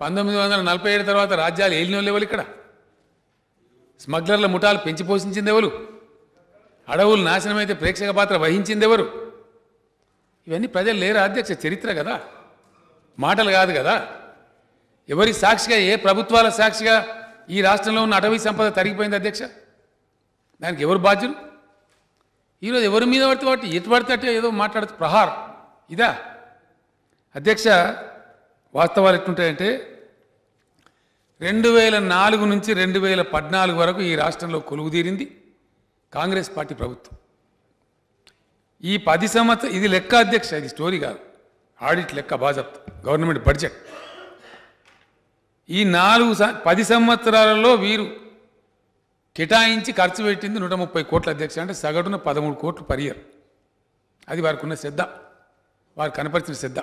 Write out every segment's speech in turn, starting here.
1947 తర్వాత రాజ్యాలు ఏలిన వాళ్ళు ఎవరు? ఇక్కడ స్మగ్లర్ల ముఠాలు పెంచి పోషించింది ఎవరు? అడవులు నాశనమైతే ప్రేక్షక పాత్ర వహించింది ఎవరు? ఇవన్నీ ప్రజలు లేరా అధ్యక్ష? చరిత్ర కదా, మాటలు కాదు కదా. ఎవరి సాక్షిగా, ఏ ప్రభుత్వాల సాక్షిగా ఈ రాష్ట్రంలో ఉన్న అటవీ సంపద తరిగిపోయింది అధ్యక్ష? దానికి ఎవరు బాధ్యులు? ఈరోజు ఎవరి మీద పడితే వాటి ఎటు పడితే అట్టే ఏదో మాట్లాడుతూ ప్రహారం ఇదా అధ్యక్ష? వాస్తవాలు ఎట్లుంటాయంటే 2004 నుంచి 2014 వరకు ఈ రాష్ట్రంలో కొలువుదీరింది కాంగ్రెస్ పార్టీ ప్రభుత్వం. ఈ 10 సంవత్సరం ఇది లెక్క అధ్యక్ష, ఇది స్టోరీ కాదు, ఆడిట్ లెక్క, బాజప్త గవర్నమెంట్ బడ్జెట్. ఈ 10 సంవత్సరాలలో వీరు కేటాయించి ఖర్చు పెట్టింది 130 కోట్ల అధ్యక్ష, అంటే సగటున 13 కోట్లు పర్ ఇయర్. అది వారికి ఉన్న శ్రద్ధ, వారు కనపరిచిన శ్రద్ధ.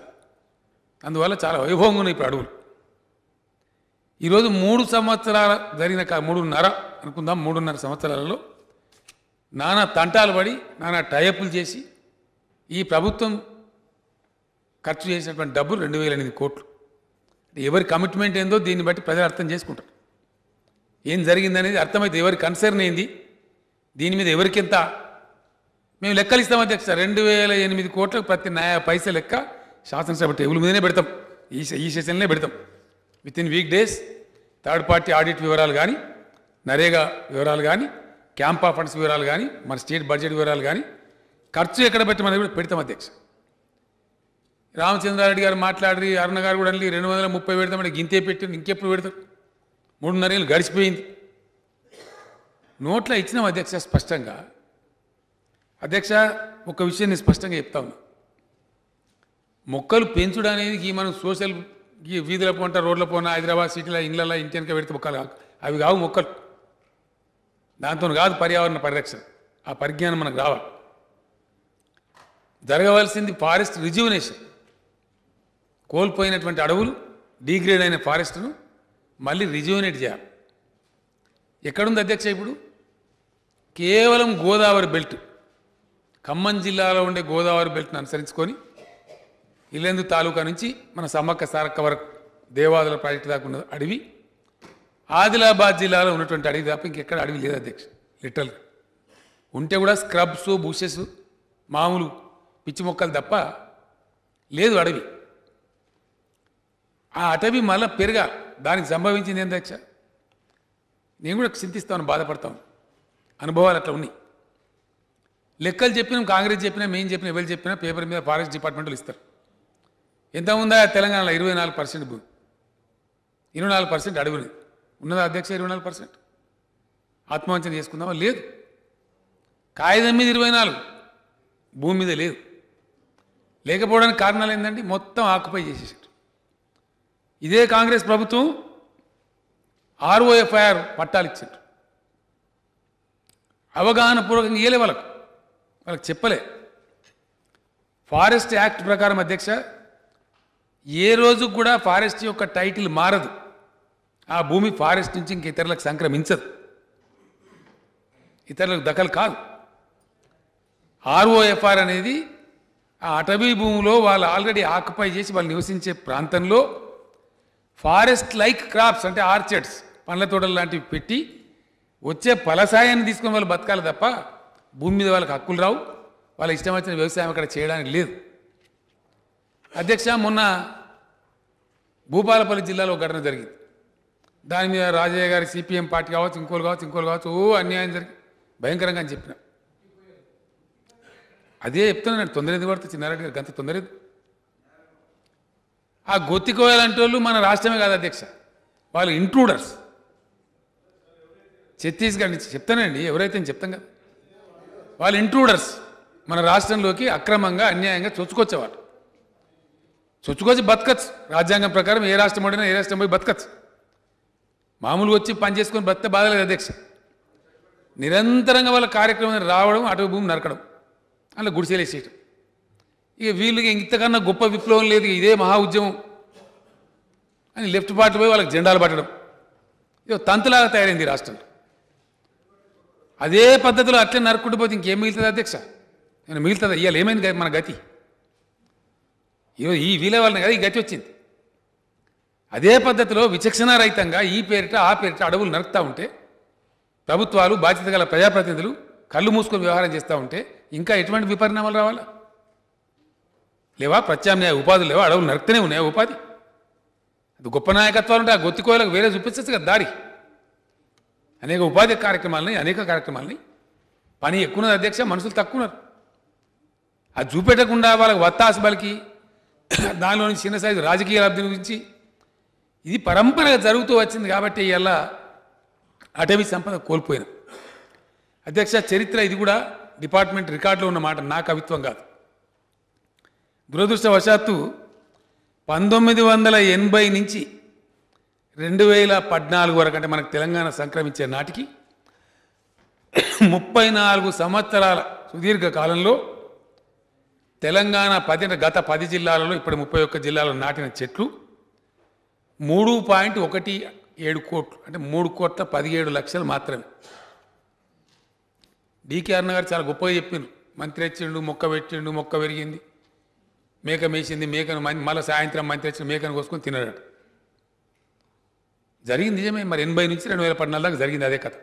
అందువల్ల చాలా వైభవంగా ఉన్నాయి ఇప్పుడు అడవులు. ఈరోజు 3 సంవత్సరాల జరిగిన 3.5 అనుకుందాం, 3.5 సంవత్సరాలలో నానా తంటాలు పడి నానా టైఅప్లు చేసి ఈ ప్రభుత్వం ఖర్చు చేసినటువంటి డబ్బులు 2008 కోట్లు. ఎవరి కమిట్మెంట్ ఏందో దీన్ని బట్టి ప్రజలు అర్థం చేసుకుంటారు. ఏం జరిగిందనేది అర్థమైతే ఎవరి కన్సర్న్ ఏంది, దీని మీద ఎవరికింత మేము లెక్కలు ఇస్తాం అధ్యక్ష. 2008 కోట్లకు ప్రతి పైసా లెక్క శాసనసభ టేబుల్ మీదనే పెడతాం, ఈ సెషన్లనే పెడతాం. With in week days third party audit వివరాలు కానీ, నరేగా వివరాలు కానీ, క్యాంపా ఫండ్స్ వివరాలు కానీ, మన స్టేట్ బడ్జెట్ వివరాలు కానీ, ఖర్చు ఎక్కడ పెట్టమని కూడా పెడతాం అధ్యక్ష. రామచంద్రారెడ్డి గారు మాట్లాడి, అరుణ గారు కూడా అన్ని 230 పెడతామంటే గింతే పెట్టి ఇంకెప్పుడు పెడతారు? 3.5 ఏళ్ళు గడిచిపోయింది. నోట్లో ఇచ్చినాం అధ్యక్ష స్పష్టంగా. అధ్యక్ష ఒక విషయాన్ని స్పష్టంగా చెప్తా ఉన్నా, మొక్కలు పెంచుడు అనేది మనం సోషల్ వీధుల పోంట, రోడ్ల పోన, హైదరాబాద్ సిటీలో, ఇండ్లలో, ఇంటి వెనక పెడితే మొక్కలు కాదు, అవి కావు మొక్కలు. దాంతో కాదు పర్యావరణ పరిరక్షణ. ఆ పరిజ్ఞానం మనకు రావాలి. జరగవలసింది ఫారెస్ట్ రిజ్యువనేషన్. కోల్పోయినటువంటి అడవులు, డీగ్రేడ్ అయిన ఫారెస్ట్ను మళ్ళీ రిజ్యువనేట్ చేయాలి. ఎక్కడుంది అధ్యక్ష? ఇప్పుడు కేవలం గోదావరి బెల్ట్, ఖమ్మం జిల్లాలో ఉండే గోదావరి బెల్ట్ను అనుసరించుకొని ఇల్లెందు తాలూకా నుంచి మన సమ్మక్క సారక్క వరకు దేవాదుల ప్రాజెక్టు దాకా ఉన్న అడవి, ఆదిలాబాద్ జిల్లాలో ఉన్నటువంటి అడవి తప్ప ఇంకెక్కడ అడవి లేదు అధ్యక్ష. లిటరల్గా ఉంటే కూడా స్క్రబ్స్, బుషెస్, మామూలు పిచ్చి మొక్కలు తప్ప లేదు అడవి. ఆ అటవీ మళ్ళీ పెరగాలి. దానికి సంభవించింది ఏం అధ్యక్ష? నేను కూడా చింతిస్తాను, బాధపడతాను. అనుభవాలు అట్లా ఉన్నాయి. లెక్కలు చెప్పినాం, కాంగ్రెస్ చెప్పినా, మేము చెప్పినా, ఎవరు చెప్పినా పేపర్ మీద ఫారెస్ట్ డిపార్ట్మెంట్లు ఇస్తారు. ఎంత ఉందా తెలంగాణలో? 24% భూమి, 24% అడవులు ఉన్నదా అధ్యక్ష? 24% ఆత్మవంచన చేసుకుందామా? లేదు. కాగితం మీద 24, భూమి మీద లేదు. లేకపోవడానికి కారణాలు ఏంటంటే మొత్తం ఆక్యుపై చేసేసారు. ఇదే కాంగ్రెస్ ప్రభుత్వం ROFR పట్టాలు ఇచ్చారు. అవగాహన పూర్వకంగా ఇయ్యలే వాళ్ళకి చెప్పలే. ఫారెస్ట్ యాక్ట్ ప్రకారం అధ్యక్ష ఏ రోజు కూడా ఫారెస్ట్ యొక్క టైటిల్ మారదు. ఆ భూమి ఫారెస్ట్ నుంచి ఇంక ఇతరులకు సంక్రమించదు, ఇతరులకు దఖలు కాదు. ROFR అనేది ఆ అటవీ భూమిలో వాళ్ళు ఆల్రెడీ ఆక్యుపై చేసి వాళ్ళు నివసించే ప్రాంతంలో ఫారెస్ట్ లైక్ క్రాప్స్ అంటే ఆర్చర్డ్స్, పండ్ల తోటలు లాంటివి పెట్టి వచ్చే ఫలసాయాన్ని తీసుకొని వాళ్ళు బతకాలి తప్ప భూమి మీద వాళ్ళకి హక్కులు రావు. వాళ్ళ ఇష్టం వచ్చిన వ్యవసాయం అక్కడ చేయడానికి లేదు అధ్యక్ష. మొన్న భూపాలపల్లి జిల్లాలో ఒక ఘటన జరిగింది. దాని మీద రాజయ్య గారి CPM పార్టీ కావచ్చు, ఇంకోలు కావచ్చు, అన్యాయం జరిగి భయంకరంగా అని చెప్పిన. అదే చెప్తున్నాను, తొందర ఎందుకు పడుతుంది చిన్నారెడ్డి గారికి అంత తొందర? ఆ గొత్తికోయాలంటే వాళ్ళు మన రాష్ట్రమే కాదు అధ్యక్ష, వాళ్ళు ఇంట్రూడర్స్. ఛత్తీస్గఢ్ నుంచి చెప్తానండి, ఎవరైతే చెప్తాం కదా, వాళ్ళు ఇంట్రూడర్స్ మన రాష్ట్రంలోకి అక్రమంగా, అన్యాయంగా చొచ్చుకొచ్చేవారు. చొచ్చుకొచ్చి బతకచ్చు. రాజ్యాంగం ప్రకారం ఏ రాష్ట్రం పడినా ఏ రాష్ట్రం పోయి బతకచ్చు. మామూలుగా వచ్చి పని చేసుకొని బతితే బాధలేదు అధ్యక్ష. నిరంతరంగా వాళ్ళ కార్యక్రమం రావడం, అటవీ భూమి నరకడం, అలా గుడిసేలేసేయటం. ఇక వీళ్ళకి ఇంతకన్నా గొప్ప విప్లవం లేదు, ఇదే మహా ఉద్యమం అని లెఫ్ట్ పార్టీ పోయి వాళ్ళకి జెండాలు పట్టడం, ఇది తంతులాగా తయారైంది రాష్ట్రంలో. అదే పద్ధతిలో అట్లే నరుక్కుంటూ పోతే ఇంకేం మిగులుతుంది అధ్యక్ష? నేను మిగులుతుందా? ఇవాళ ఏమైంది మన గతి? ఈ వీళ్ళ వాళ్ళని కదా ఈ గతి వచ్చింది అదే పద్ధతిలో విచక్షణారహితంగా ఈ పేరిట ఆ పేరిట అడవులు నరుకుతూ ఉంటే ప్రభుత్వాలు బాధ్యత గల ప్రజాప్రతినిధులు కళ్ళు మూసుకొని వ్యవహారం చేస్తూ ఉంటే ఇంకా ఎటువంటి విపరిణామాలు రావాలా? లేవా ప్రత్యామ్నాయ ఉపాధులు లేవా? అడవులు నరుకుతూనే ఉన్నాయా ఉపాధి? అది గొప్ప నాయకత్వాలు ఉంటే ఆ గొత్తికోయలకు వేరే చూపించచ్చు కదా దారి. అనేక ఉపాధి కార్యక్రమాలని అనేక కార్యక్రమాలని పని ఎక్కువన్నది అధ్యక్ష, మనుషులు తక్కువన్నారు. అది చూపెట్టకుండా వాళ్ళకి వత్తాసు బలికి దానిలోని చిన్న సైజు రాజకీయ లబ్ధి గురించి ఇది పరంపరగా జరుగుతూ వచ్చింది కాబట్టి ఇలా అటవీ సంపద కోల్పోయినాం అధ్యక్ష. చరిత్ర ఇది కూడా డిపార్ట్మెంట్ రికార్డులో ఉన్న మాట, నా కవిత్వం కాదు. దురదృష్టవశాత్తు 1980 నుంచి 2014 వరకు అంటే మనకు తెలంగాణ సంక్రమించే నాటికి 34 సంవత్సరాల సుదీర్ఘ కాలంలో తెలంగాణ గత 10 జిల్లాలలో ఇప్పుడు 31 జిల్లాలో నాటిన చెట్లు 3.17 కోట్లు అంటే 3,17,00,000 మాత్రమే. డీకే అన్న గారు చాలా గొప్పగా చెప్పిండ్రు. మంత్రి వచ్చిండు, మొక్క పెట్టిండు, మొక్క పెరిగింది, మేక మేసింది, మేకను మళ్ళీ సాయంత్రం మంత్రి వచ్చిన మేకను కోసుకొని తినడట. జరిగింది నిజమే. మరి 80 నుంచి 2014 దాకా జరిగింది అదే కథ.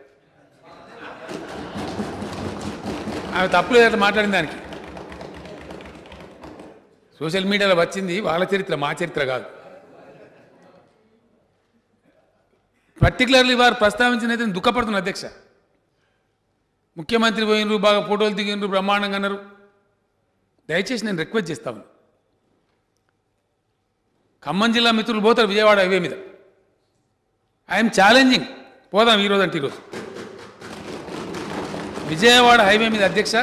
ఆమె తప్పులేదు అట్లా మాట్లాడిన దానికి. సోషల్ మీడియాలో వచ్చింది వాళ్ళ చరిత్ర, మా చరిత్ర కాదు. పర్టికులర్లీ వారు ప్రస్తావించిన అయితే దుఃఖపడుతున్న అధ్యక్ష. ముఖ్యమంత్రి పోయినరు, బాగా ఫోటోలు దిగినరు, బ్రహ్మాండంగా అన్నారు. దయచేసి నేను రిక్వెస్ట్ చేస్తాను, ఖమ్మం జిల్లా మిత్రులు పోతారు విజయవాడ హైవే మీద. ఐఎమ్ ఛాలెంజింగ్, పోదాం ఈరోజు అంటే ఈరోజు విజయవాడ హైవే మీద అధ్యక్ష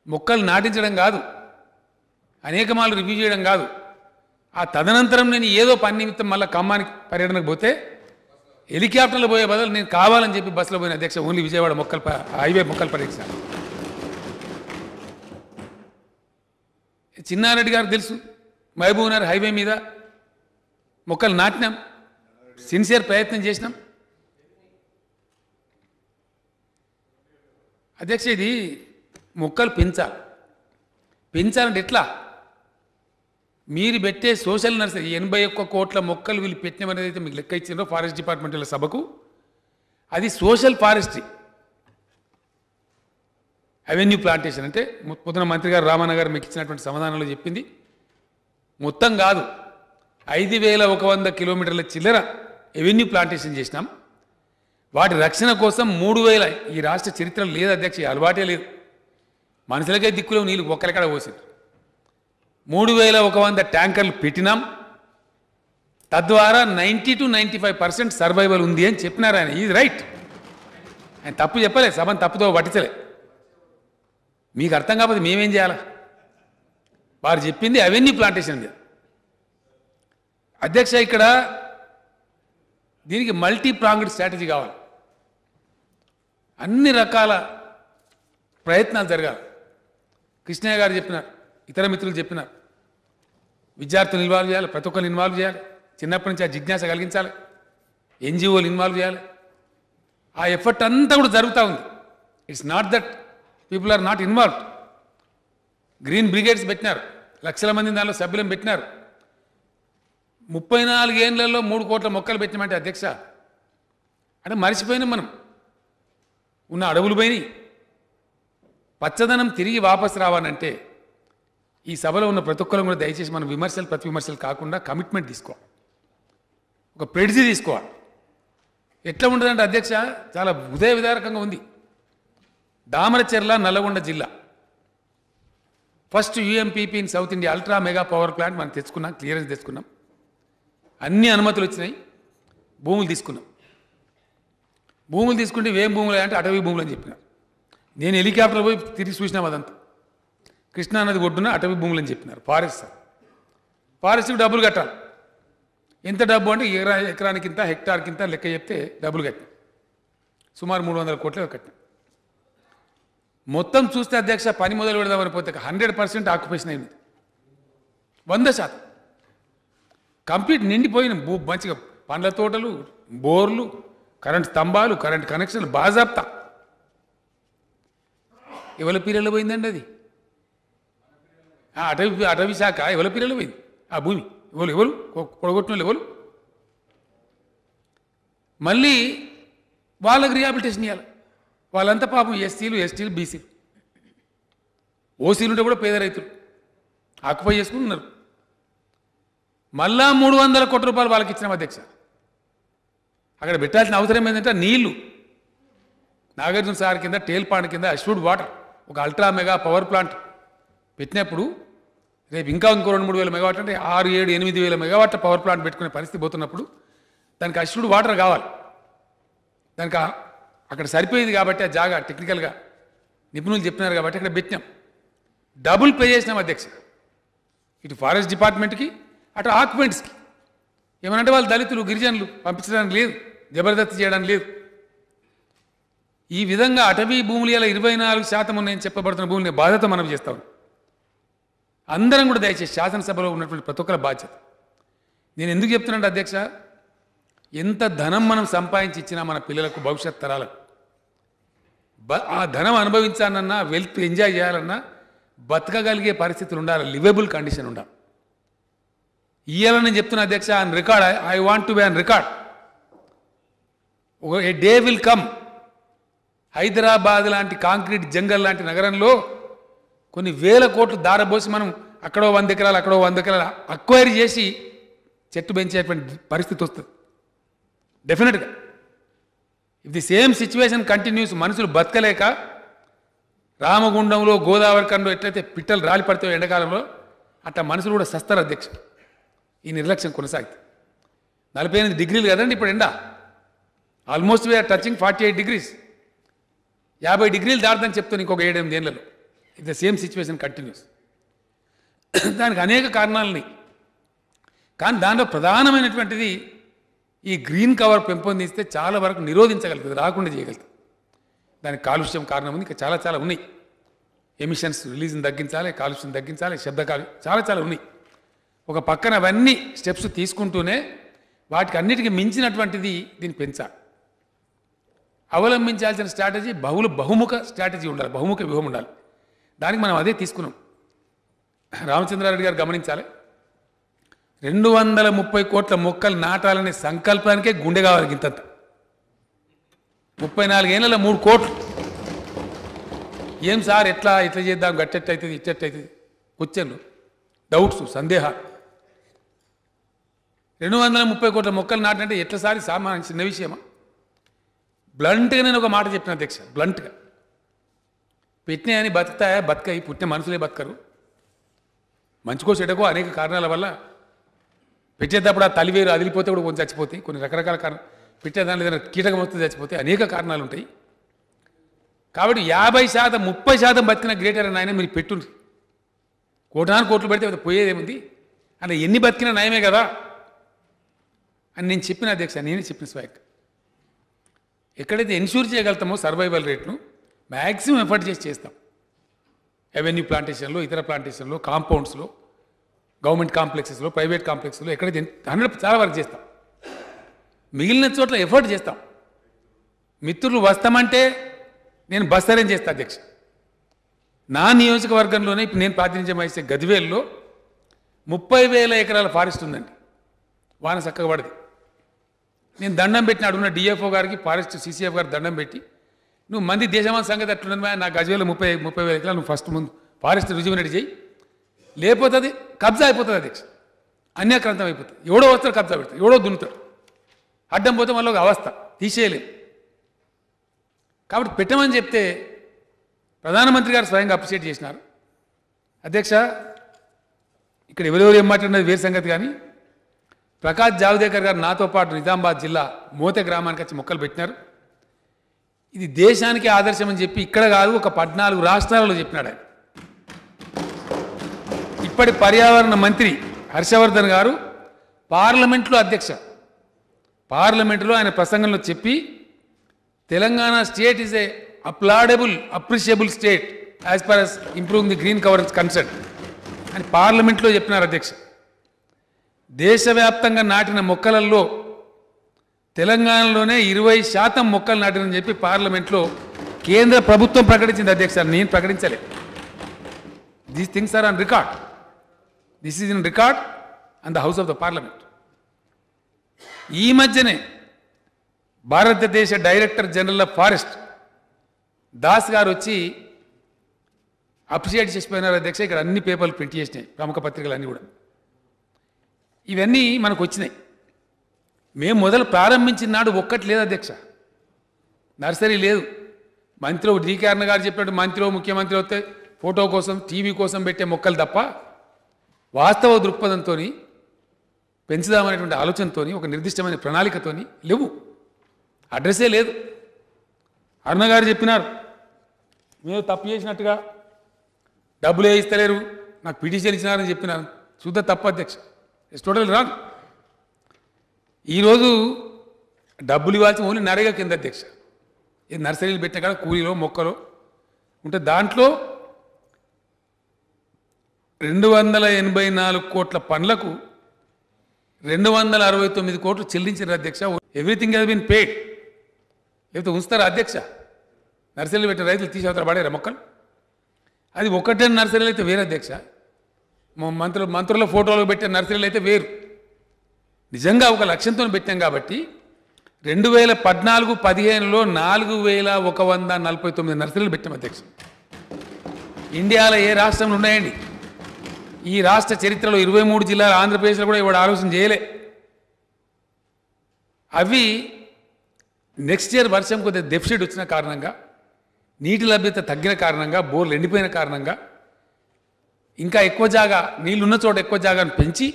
మొక్కలు నాటించడం కాదు, అనేక మార్లు రివ్యూ చేయడం కాదు, ఆ తదనంతరం నేను ఏదో పని నిమిత్తం మళ్ళీ ఖమ్మానికి పర్యటనకు పోతే హెలికాప్టర్లో పోయే బదులు నేను కావాలని చెప్పి బస్సులో పోయిన అధ్యక్ష. ఓన్లీ విజయవాడ హైవే మొక్కల పరీక్ష. చిన్నారెడ్డి గారు తెలుసు, మహబూబ్నగర్ హైవే మీద మొక్కలు నాటినాం, సిన్సియర్ ప్రయత్నం చేసినాం అధ్యక్ష. ఇది మొక్కలు పెంచాలంటే ఎట్లా? మీరు పెట్టే సోషల్ నర్సరీ 81 కోట్ల మొక్కలు వీళ్ళు పెట్టినమనేది అయితే మీకు లెక్క ఇచ్చిండ్రో ఫారెస్ట్ డిపార్ట్మెంట్ల సభకు, అది సోషల్ ఫారెస్ట్రీ. అవెన్యూ ప్లాంటేషన్ అంటే పొద్దున మంత్రి గారు రామన్న గారు మీకు ఇచ్చినటువంటి సమాధానంలో చెప్పింది మొత్తం కాదు, 5,100 కిలోమీటర్ల చిల్లర ఎవెన్యూ ప్లాంటేషన్ చేసినాం. వాటి రక్షణ కోసం 3,000 ఈ రాష్ట్ర చరిత్రలో లేదు అధ్యక్ష, అలవాటే లేదు. మనుషులకే దిక్కులో నీళ్ళు ఒక్కరికడ పోసింది. 3,100 ట్యాంకర్లు పెట్టినాం. తద్వారా 90 to 95% సర్వైవల్ ఉంది అని చెప్పినారు ఆయన. ఇది రైట్, ఆయన తప్పు చెప్పలే, సభను తప్పుతో పట్టించలే. మీకు అర్థం కాకపోతే మేమేం చేయాలా? వారు చెప్పింది అవెన్యూ ప్లాంటేషన్ మీద అధ్యక్ష. ఇక్కడ దీనికి మల్టీ ప్రాంగ్డ్ స్ట్రాటజీ కావాలి, అన్ని రకాల ప్రయత్నాలు జరగాలి. కృష్ణయ్య గారు చెప్పినారు, ఇతర మిత్రులు చెప్పినారు, విద్యార్థులు ఇన్వాల్వ్ చేయాలి, ప్రతి ఒక్కరిని ఇన్వాల్వ్ చేయాలి, చిన్నప్పటి నుంచి ఆ జిజ్ఞాస కలిగించాలి, ఎన్జిఓలు ఇన్వాల్వ్ చేయాలి. ఆ ఎఫర్ట్ అంతా కూడా జరుగుతూ ఉంది. It's not that people are not involved. Green brigades పెట్టినారు, లక్షల మంది దానిలో సభ్యులను పెట్టినారు. 34 ఏళ్లలో 3 కోట్ల మొక్కలు పెట్టినామంటే అధ్యక్ష, అంటే మర్చిపోయినాం మనం. ఉన్న అడవులు పోయినాయి. పచ్చదనం తిరిగి వాపసు రావాలంటే ఈ సభలో ఉన్న ప్రతి ఒక్కరు కూడా దయచేసి మనం ప్రతి విమర్శలు కాకుండా కమిట్మెంట్ తీసుకోవాలి, ఒక ప్రెడిజీ తీసుకోవాలి. ఎట్లా ఉంటుందంటే అధ్యక్ష, చాలా ఉదయ విదారకంగా ఉంది. దామరచెర్ల నల్లగొండ జిల్లా first UMPP in South India ultra mega power plant మనం తెచ్చుకున్నాం, క్లియరెన్స్ తెచ్చుకున్నాం, అన్ని అనుమతులు వచ్చినాయి, భూములు తీసుకున్నాం. భూములు తీసుకుంటే ఏం భూములు అంటే అటవీ భూములు అని చెప్పినారు. నేను హెలికాప్టర్ పోయి తిరిగి చూసినాం, అదంతా కృష్ణానది ఒడ్డున అటవీ భూములు అని చెప్పినారు. ఫారెస్ట్కి డబ్బులు కట్టాలి. ఎంత డబ్బు అంటే ఎకరానికి ఇంత, హెక్టార్కి ఇంత లెక్క చెప్తే డబ్బులు కట్టినాం. సుమారు 300 కోట్లు కట్టినాం. మొత్తం చూస్తే అధ్యక్ష పని మొదలు పెడదామని పోతే 100% ఆక్యుపేషన్ అయింది, 100% కంప్లీట్ నిండిపోయిన మంచిగా పండ్ల తోటలు, బోర్లు, కరెంట్ స్తంభాలు, కరెంట్ కనెక్షన్లు బాజాప్తా. ఎవరి పీరియడ్లో పోయిందండి అది? అటవీ శాఖ ఎవరి పీరియడ్లో పోయింది? ఆ భూమి ఎవరు పొడగొట్టిన ఎవరు? మళ్ళీ వాళ్ళకి రిహాబిలిటేషన్ ఇవ్వాలి. వాళ్ళంతా పాపం ఎస్టీలు బీసీలు, ఓసీలు ఉంటే కూడా పేద రైతులు ఆక్యుపై చేసుకుంటున్నారు. మళ్ళా 300 కోట్ల రూపాయలు వాళ్ళకి ఇచ్చిన అధ్యక్ష. అక్కడ పెట్టాల్సిన అవసరం ఏంటంటే నీళ్లు. నాగార్జున సాగర్ కింద టేల్ పాండ్ కింద అష్యూర్డ్ వాటర్ ఒక అల్ట్రా మెగా పవర్ ప్లాంట్ పెట్టినప్పుడు రేపు ఇంకో 2-3 వేల మెగావాట్ అంటే 6-7-8 వేల మెగావాట్ల పవర్ ప్లాంట్ పెట్టుకునే పరిస్థితి పోతున్నప్పుడు దానికి అష్యూర్డ్ వాటర్ కావాలి. దానికి అక్కడ సరిపోయేది కాబట్టి ఆ జాగా టెక్నికల్గా నిపుణులు చెప్పినారు కాబట్టి అక్కడ పెట్టినాం. డబుల్ పే చేసినాం అధ్యక్ష, ఇటు ఫారెస్ట్ డిపార్ట్మెంట్కి అటు ఆక్యుపెంట్స్కి. ఏమనంటే వాళ్ళు దళితులు గిరిజనులు పంపించడానికి లేదు, జబర్దస్త్ చేయడానికి లేదు. ఈ విధంగా అటవీ భూములు ఇలా 24% ఉన్నాయని చెప్పబడుతున్న భూములని బాధ్యత మనం చేస్తాం. అందరం కూడా దయచేసి శాసనసభలో ఉన్నటువంటి ప్రతి ఒక్కరి బాధ్యత. నేను ఎందుకు చెప్తున్నానంటే అధ్యక్ష, ఎంత ధనం మనం సంపాదించి ఇచ్చినా మన పిల్లలకు భవిష్యత్ తరాలకు ఆ ధనం అనుభవించాలన్నా వెల్త్ ఎంజాయ్ చేయాలన్నా బతకగలిగే పరిస్థితులు ఉండాలి, లివబుల్ కండిషన్ ఉండాలి. ఇయ్యాలని నేను చెప్తున్నా అధ్యక్ష, on record, I want to be on record. A day will come, Hyderabad లాంటి కాంక్రీట్ జంగల్ లాంటి నగరంలో కొన్ని వేల కోట్లు దారబోసి మనం అక్కడో 100 ఎకరాలు అక్కడో 100 ఎకరాలు అక్వైర్ చేసి చెట్టు పెంచేటువంటి పరిస్థితి వస్తుంది డెఫినెట్గా. If the same situation continuous, మనుషులు బతకలేక రామగుండంలో గోదావరి కంలో ఎట్లయితే పిట్టలు రాలి పడతాయో ఎండాకాలంలో అట్లా మనుషులు కూడా సస్తారు అధ్యక్ష. ఈ నిర్లక్ష్యం కొనసాగుతుంది. 48 డిగ్రీలు కదండి ఇప్పుడు ఎండ, ఆల్మోస్ట్ వీఆర్ టచింగ్ 48 degrees. 50 డిగ్రీలు దాటుదని చెప్తాను ఇంకొక 7-8 ఏళ్లలో. If the same situation continuous. దానికి అనేక కారణాలని, కానీ దాంట్లో ప్రధానమైనటువంటిది ఈ గ్రీన్ కవర్ పెంపొందిస్తే చాలా వరకు నిరోధించగలుగుతుంది, రాకుండా చేయగలుగుతుంది. దానికి కాలుష్యం కారణం ఉంది, ఇంకా చాలా చాలా ఉన్నాయి. ఎమిషన్స్ రిలీజ్ని తగ్గించాలి, కాలుష్యం తగ్గించాలి, చాలా ఉన్నాయి. ఒక పక్కన అవన్నీ స్టెప్స్ తీసుకుంటూనే వాటికి అన్నిటికీ మించినటువంటిది దీన్ని పెంచాలి. అవలంబించాల్సిన స్ట్రాటజీ బహుముఖ స్ట్రాటజీ ఉండాలి, బహుముఖ వ్యూహం ఉండాలి. దానికి మనం అదే తీసుకున్నాం. రామచంద్రారెడ్డి గారు గమనించాలి, 230 కోట్ల మొక్కలు నాటాలనే సంకల్పానికే గుండె కావాలి ఇంతంత. 34 ఏళ్ళలో 3 కోట్లు. ఏం సార్ ఎట్లా చేద్దాం, గట్టెట్టవుతుంది ఇట్టెట్టవుతుంది, క్వశ్చన్లు, డౌట్స్, సందేహాలు. 230 కోట్ల మొక్కలు నాటంటే ఎట్లా సారి సామాన్య చిన్న విషయమా? బ్లంట్గా నేను ఒక మాట చెప్పిన అధ్యక్ష, బ్లంట్గా. పెట్టినాయని బతుకుతాయా? బతకాయి. పుట్టిన మనుషులే బతకరు. మంచుకో చెడకో అనేక కారణాల వల్ల పెట్టేటప్పుడు ఆ తలివేరు అదిలిపోతే కూడా కొంచెం చచ్చిపోతాయి. కొన్ని రకరకాల కారణం, పెట్టేదాన్ని ఏదైనా కీటకం వస్తే చచ్చిపోతే అనేక కారణాలు ఉంటాయి. కాబట్టి 50%, 30% బతికిన గ్రేటర్ అని ఆయన మీరు పెట్టుండ్రి. కోట్లు పెడితే పోయేదేముంది అంటే ఎన్ని బతికినా నయమే కదా అని నేను చెప్పిన అధ్యక్ష, నేనే చెప్పిన స్వయంగా. ఎక్కడైతే ఎన్ష్యూర్ చేయగలుగుతామో సర్వైవల్ రేట్ను మ్యాక్సిమం ఎఫర్ట్ చేస్తాం. అవెన్యూ ప్లాంటేషన్లో, ఇతర ప్లాంటేషన్లో, కాంపౌండ్స్లో, గవర్నమెంట్ కాంప్లెక్సెస్లో, ప్రైవేట్ కాంప్లెక్స్లో ఎక్కడైతే 100 చాలా వరకు చేస్తాం. మిగిలిన చోట్ల ఎఫర్ట్ చేస్తాం. మిత్రులు వస్తామంటే నేను బస్ అరేంజ్ చేస్తాను అధ్యక్ష. నా నియోజకవర్గంలోనే ఇప్పుడు నేను ప్రాతినిధ్యం వహించే గదివేల్లో 30,000 ఎకరాల ఫారెస్ట్ ఉందండి. వాన చక్కగా పడది. నేను దండం పెట్టిన అడుగున్న డిఎఫ్ఓ గారికి, ఫారెస్ట్ సిసిఎఫ్ గారికి దండం పెట్టి, నువ్వు మంది దేశవాన్ సంగతి అట్లున్నది, నా గజవేలో 30,000 ఎకరాలు నువ్వు ఫస్ట్ ముందు ఫారెస్ట్ రిజ్యూమినేట్ చేయి, లేకపోతే అది కబ్జా అయిపోతుంది అధ్యక్ష. అన్యాక్రాంతం అయిపోతుంది. ఎవడో వస్తాడు కబ్జా పెడతాడు, ఎవడో దున్నుతాడు. అడ్డం పోతే మళ్ళీ ఒక అవస్థ, తీసేయలేము. కాబట్టి పెట్టమని చెప్తే ప్రధానమంత్రి గారు స్వయంగా అప్రిషియేట్ చేసినారు. అధ్యక్ష, ఇక్కడ ఎవరెవరు ఏం మాట్లాడినది వేరే సంగతి, కానీ ప్రకాష్ జావదేకర్ గారు నాతో పాటు నిజామాబాద్ జిల్లా మోతే గ్రామానికి వచ్చి మొక్కలు పెట్టినారు. ఇది దేశానికి ఆదర్శం అని చెప్పి ఇక్కడ కాదు, ఒక 14 రాష్ట్రాలలో చెప్పినాడు ఆయన. ఇప్పటి పర్యావరణ మంత్రి హర్షవర్ధన్ గారు పార్లమెంట్లో అధ్యక్ష, పార్లమెంటులో ఆయన ప్రసంగంలో చెప్పి, Telangana state is a appreciable state as per as improving the green cover concern అని పార్లమెంట్లో చెప్పినారు అధ్యక్ష. దేశవ్యాప్తంగా నాటిన మొక్కలలో తెలంగాణలోనే 20% మొక్కలు నాటినని చెప్పి పార్లమెంట్లో కేంద్ర ప్రభుత్వం ప్రకటించింది అధ్యక్ష, నేను ప్రకటించలే. These things are on record. This is in record on the house of the parliament. ఈ మధ్యనే భారతదేశ director general of forest Das garu వచ్చి అప్రిషియేట్ చేసిపోయినారు అధ్యక్ష. ఇక్కడ అన్ని పేపర్లు ప్రింట్ చేసినాయి, ప్రముఖ పత్రికలు అన్నీ కూడా. ఇవన్నీ మనకు వచ్చినాయి. మేము మొదలు ప్రారంభించిన నాడు ఒక్కటి లేదు అధ్యక్ష, నర్సరీ లేదు. మంత్రిలో డీకే అన్న గారు చెప్పినట్టు మంత్రిలో ముఖ్యమంత్రి వస్తే ఫోటో కోసం టీవీ కోసం పెట్టే మొక్కలు తప్ప వాస్తవ దృక్పథంతో పెంచుదామనేటువంటి ఆలోచనతో ఒక నిర్దిష్టమైన ప్రణాళికతో లేవు. అడ్రస్సే లేదు. అన్నగారు చెప్పినారు మీరు తప్పు చేసినట్టుగా డబ్బులు ఇస్తలేరు, నాకు పిటిషన్ ఇచ్చినారని చెప్పినారు. శుద్ధ తప్పు అధ్యక్ష, ఇట్స్ టోటల్ రాంగ్. ఈరోజు డబ్బులు ఇవ్వాల్సి ఓన్లీ నరేగా కింద అధ్యక్ష. ఇది నర్సరీలు పెట్టిన కాడ కూలీలో మొక్కలో ఉంటే దాంట్లో 284 కోట్ల పనులకు 269 కోట్లు చెల్లించారు అధ్యక్ష. ఎవ్రీథింగ్ హ్యాస్ బీన్ పేడ్. లేకపోతే ఉంచుతారా అధ్యక్ష? నర్సరీలు పెట్టిన రైతులు తీసేవతల పడేరా మొక్కలు? అది ఒకటే నర్సరీలు అయితే వేరే అధ్యక్ష. మంత్రుల ఫోటోలు పెట్టే నర్సరీలు అయితే వేరు. నిజంగా ఒక లక్ష్యంతో పెట్టాం కాబట్టి 2014-15లో 4149 నర్సరీలు పెట్టాం అధ్యక్ష. ఇండియాలో ఏ రాష్ట్రంలో ఉన్నాయండి? ఈ రాష్ట్ర చరిత్రలో 23 జిల్లాలు, ఆంధ్రప్రదేశ్లో కూడా ఇవాడు ఆలోచన చేయలే. అవి నెక్స్ట్ ఇయర్ వర్షం కొద్దిగా డెఫిసిట్ వచ్చిన కారణంగా, నీటి లభ్యత తగ్గిన కారణంగా, బోర్లు ఎండిపోయిన కారణంగా ఇంకా ఎక్కువ జాగా, నీళ్ళున్న చోట ఎక్కువ జాగాను పెంచి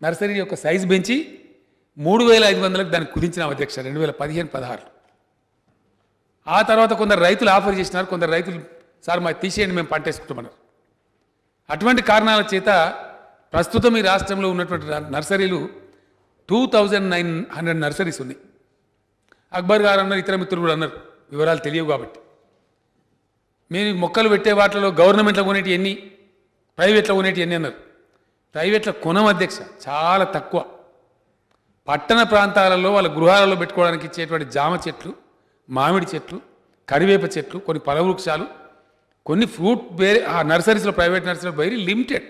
నర్సరీ యొక్క సైజు పెంచి 3500లకు దాన్ని కుదించినాం అధ్యక్ష 2015-16. ఆ తర్వాత కొందరు రైతులు ఆఫర్ చేసినారు, కొందరు రైతులు సార్ మాకు తీసేయండి మేము పంట వేసుకుంటామన్నారు. అటువంటి కారణాల చేత ప్రస్తుతం ఈ రాష్ట్రంలో ఉన్నటువంటి నర్సరీలు 2900 నర్సరీస్ ఉన్నాయి. అక్బర్ గారు అన్నారు, ఇతర మిత్రులు కూడా అన్నారు, వివరాలు తెలియవు కాబట్టి. మేము మొక్కలు పెట్టే వాటిలో గవర్నమెంట్లో కొనేటి ఎన్ని, ప్రైవేట్లో కొనేటి ఎన్ని అన్నారు. ప్రైవేట్లో కొనం అధ్యక్ష, చాలా తక్కువ. పట్టణ ప్రాంతాలలో వాళ్ళ గృహాలలో పెట్టుకోవడానికి ఇచ్చేటువంటి జామ చెట్లు, మామిడి చెట్లు, కరివేప చెట్లు, కొన్ని పల వృక్షాలు, కొన్ని ఫ్రూట్ వేరే ఆ నర్సరీస్లో, ప్రైవేట్ నర్సరీలో వెరీ లిమిటెడ్,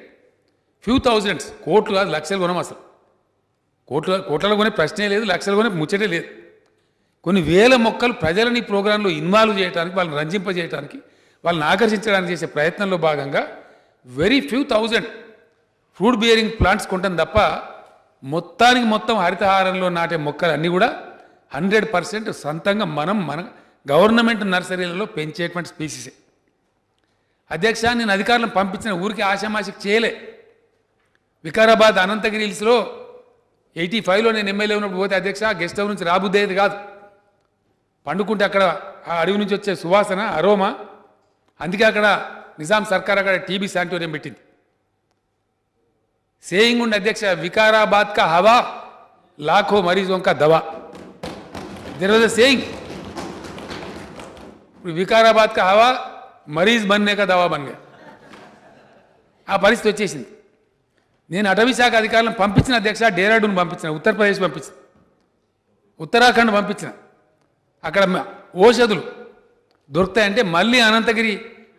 ఫ్యూ థౌజండ్స్, కోట్లు కాదు లక్షలు కొనం. అసలు కోట్లలో కొనే ప్రశ్నే లేదు, లక్షలు కొనే ముచ్చటే లేదు. కొన్ని వేల మొక్కలు ప్రజలని ప్రోగ్రాంలో ఇన్వాల్వ్ చేయడానికి, వాళ్ళని రంజింపజేయడానికి, వాళ్ళని ఆకర్షించడానికి చేసే ప్రయత్నంలో భాగంగా very few thousand fruit bearing plants కొంటాం తప్ప మొత్తానికి మొత్తం హరితహారంలో నాటే మొక్కలు అన్నీ కూడా 100% సొంతంగా మన గవర్నమెంట్ నర్సరీలలో పెంచేటువంటి స్పీసీసే అధ్యక్ష. నేను అధికారులను పంపించిన ఊరికి ఆశామాషికి చేయలే. వికారాబాద్ అనంతగిరి హిల్స్లో 85లో నేను ఎమ్మెల్యే ఉన్నప్పుడు పోతే అధ్యక్ష గెస్ట్ హౌస్ నుంచి రాబుద్దేది కాదు. పండుకుంటే అక్కడ ఆ అడవి నుంచి వచ్చే సువాసన, అరోమా. అందుకే అక్కడ నిజాం సర్కార్ అక్కడ టీబీ శానిటోరియం పెట్టింది. సేయింగ్ ఉండే అధ్యక్ష, వికారాబాద్ కా హవా లాఖో మరీజోं का दवा. There was a saying, Vikarabad కా హవా మరీజ్ బన్నే కా దవా బన్ గయా. ఆ పరిస్థితి వచ్చేసింది. నేను అటవీ శాఖ అధికారులను పంపించిన అధ్యక్ష, డేరాడూన్ పంపించిన, ఉత్తరప్రదేశ్ పంపించిన, ఉత్తరాఖండ్ పంపించిన. అక్కడ ఔషధులు దొరుకుతాయంటే మళ్ళీ అనంతగిరి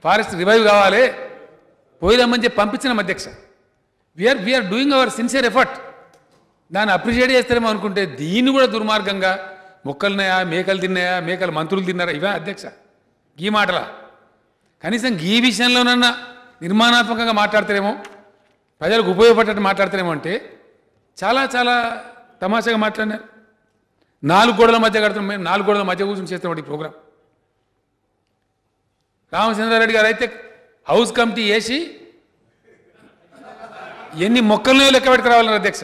ఫారెస్ట్ రివైవ్ కావాలి, పోయిదామని చెప్పి పంపించినాం అధ్యక్ష. We are doing our sincere effort. దాన్ని అప్రిషియేట్ చేస్తారేమో అనుకుంటే దీన్ని కూడా దుర్మార్గంగా మొక్కలున్నాయా, మేకలు తిన్నాయా, మేకలు మంత్రులు తిన్నారా, ఇవే అధ్యక్ష. ఈ మాటలా కనీసం ఈ విషయంలోనన్నా నిర్మాణాత్మకంగా మాట్లాడతారేమో, ప్రజలకు ఉపయోగపడేటట్టు మాట్లాడతారేమో అంటే చాలా చాలా తమాషాగా మాట్లాడినారు. 4 గోడల మధ్య కడుతున్నాం మేము, 4 గోడల మధ్య కూర్చొని చేస్తాం ఈ ప్రోగ్రాం. రామచంద్రారెడ్డి గారు అయితే హౌస్ కమిటీ వేసి ఎన్ని మొక్కలను లెక్క పెట్టుకురావాలన్నారు అధ్యక్ష.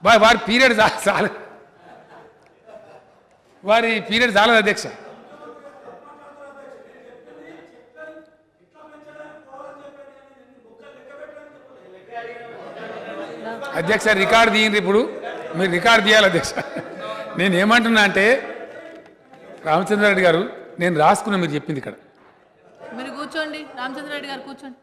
వారి పీరియడ్ చాలు, వారి పీరియడ్ చాలదు అధ్యక్ష. అధ్యక్ష రికార్డు తీయండి, ఇప్పుడు మీరు రికార్డు తీయాలి అధ్యక్ష. నేను ఏమంటున్నా అంటే రామచంద్రారెడ్డి గారు, నేను రాసుకున్నా మీరు చెప్పింది ఇక్కడ. మీరు కూర్చోండి, రామచంద్రారెడ్డి గారు కూర్చోండి.